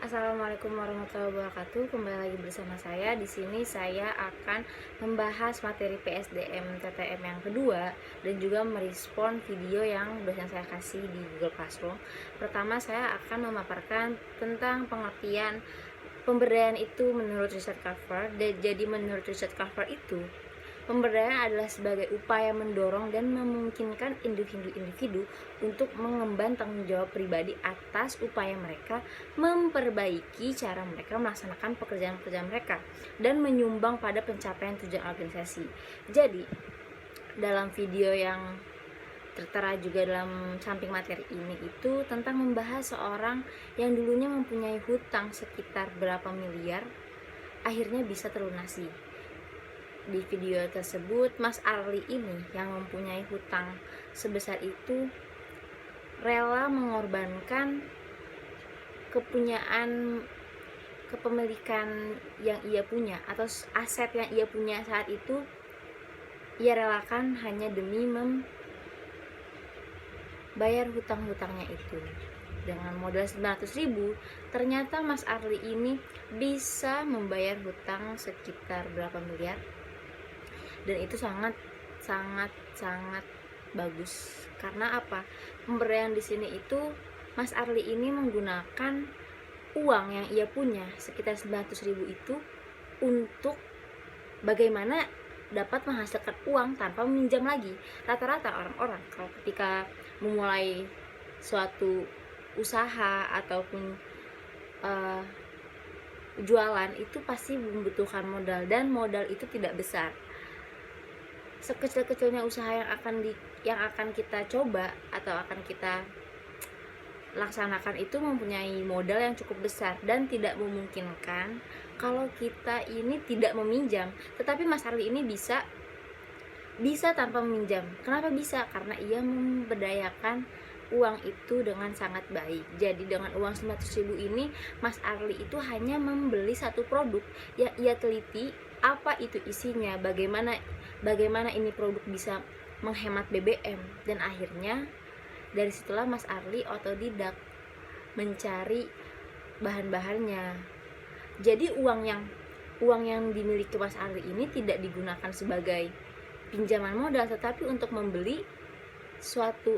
Assalamualaikum warahmatullahi wabarakatuh. Kembali lagi bersama saya. Di sini saya akan membahas materi PSDM TTM yang kedua dan juga merespon video yang dosen saya kasih di Google Classroom. Pertama, saya akan memaparkan tentang pengertian pemberdayaan itu menurut riset Carver. Jadi menurut riset Carver itu, pemberdayaan adalah sebagai upaya mendorong dan memungkinkan individu-individu untuk mengemban tanggung jawab pribadi atas upaya mereka memperbaiki cara mereka melaksanakan pekerjaan-pekerjaan mereka dan menyumbang pada pencapaian tujuan organisasi. Jadi, dalam video yang tertera juga dalam samping materi ini itu tentang membahas seorang yang dulunya mempunyai hutang sekitar berapa miliar, akhirnya bisa terlunasi. Di video tersebut, Mas Arli ini yang mempunyai hutang sebesar itu rela mengorbankan kepemilikan yang ia punya atau aset yang ia punya saat itu, ia relakan hanya demi membayar hutang-hutangnya itu. Dengan modal 900.000, ternyata Mas Arli ini bisa membayar hutang sekitar berapa miliar. Dan itu sangat bagus. Karena apa? Pemberdayaan di sini itu Mas Arli ini menggunakan uang yang ia punya sekitar 900.000 itu untuk bagaimana dapat menghasilkan uang tanpa meminjam lagi. Rata-rata orang-orang kalau ketika memulai suatu usaha ataupun jualan itu pasti membutuhkan modal, dan modal itu tidak besar. Sekecil-kecilnya usaha yang akan kita coba atau akan kita laksanakan itu mempunyai modal yang cukup besar dan tidak memungkinkan kalau kita ini tidak meminjam. Tetapi Mas Arli ini bisa tanpa meminjam. Kenapa bisa? Karena ia memberdayakan uang itu dengan sangat baik. Jadi dengan uang 900.000 ini, Mas Arli itu hanya membeli satu produk yang ia teliti apa itu isinya, bagaimana ini produk bisa menghemat BBM, dan akhirnya dari situlah Mas Arli otodidak mencari bahan-bahannya. Jadi uang yang dimiliki Mas Arli ini tidak digunakan sebagai pinjaman modal, tetapi untuk membeli suatu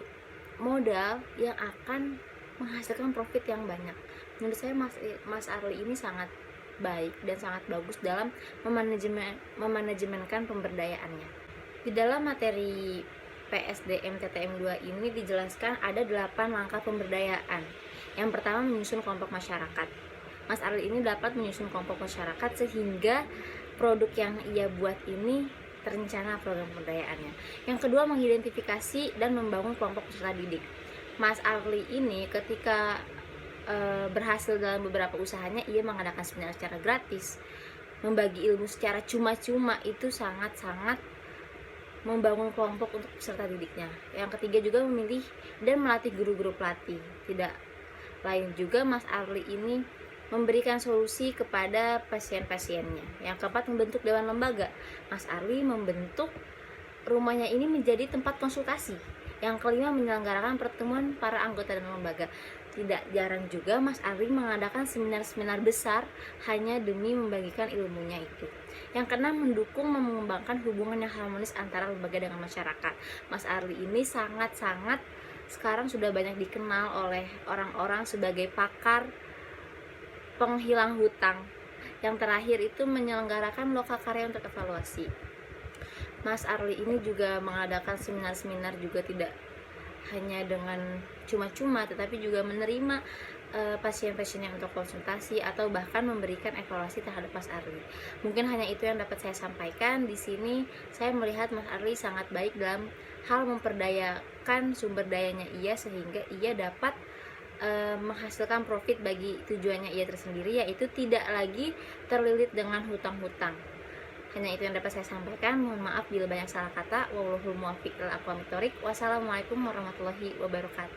modal yang akan menghasilkan profit yang banyak. Menurut saya Mas Arli ini sangat baik dan sangat bagus dalam memanajemenkan pemberdayaannya. Di dalam materi PSDM TTM 2 ini dijelaskan ada 8 langkah pemberdayaan. Yang pertama, menyusun kelompok masyarakat. Mas Arli ini dapat menyusun kelompok masyarakat sehingga produk yang ia buat ini terencana program pemberdayaannya. Yang kedua, mengidentifikasi dan membangun kelompok peserta didik. Mas Arli ini ketika berhasil dalam beberapa usahanya, ia mengadakan seminar secara gratis, membagi ilmu secara cuma-cuma, itu sangat-sangat membangun kelompok untuk peserta didiknya. Yang ketiga juga memilih dan melatih guru-guru pelatih. Tidak lain juga Mas Arli ini memberikan solusi kepada pasien-pasiennya. Yang keempat, membentuk dewan lembaga. Mas Arli membentuk rumahnya ini menjadi tempat konsultasi. Yang kelima, menyelenggarakan pertemuan para anggota dan lembaga. Tidak jarang juga Mas Arli mengadakan seminar-seminar besar hanya demi membagikan ilmunya itu. Yang keenam, mendukung mengembangkan hubungan yang harmonis antara lembaga dengan masyarakat. Mas Arli ini sangat-sangat sekarang sudah banyak dikenal oleh orang-orang sebagai pakar penghilang hutang. Yang terakhir itu menyelenggarakan lokakarya untuk evaluasi. Mas Arli ini juga mengadakan seminar-seminar juga tidak hanya dengan cuma-cuma, tetapi juga menerima pasien-pasiennya untuk konsultasi atau bahkan memberikan evaluasi terhadap Mas Arli. Mungkin hanya itu yang dapat saya sampaikan di sini. Saya melihat Mas Arli sangat baik dalam hal memperdayakan sumber dayanya ia sehingga ia dapat menghasilkan profit bagi tujuannya ia tersendiri, yaitu tidak lagi terlilit dengan hutang-hutang. Hanya itu yang dapat saya sampaikan. Mohon maaf bila banyak salah kata. Wallahul muwaffiq ila aqwamit thoriq. Wassalamualaikum warahmatullahi wabarakatuh.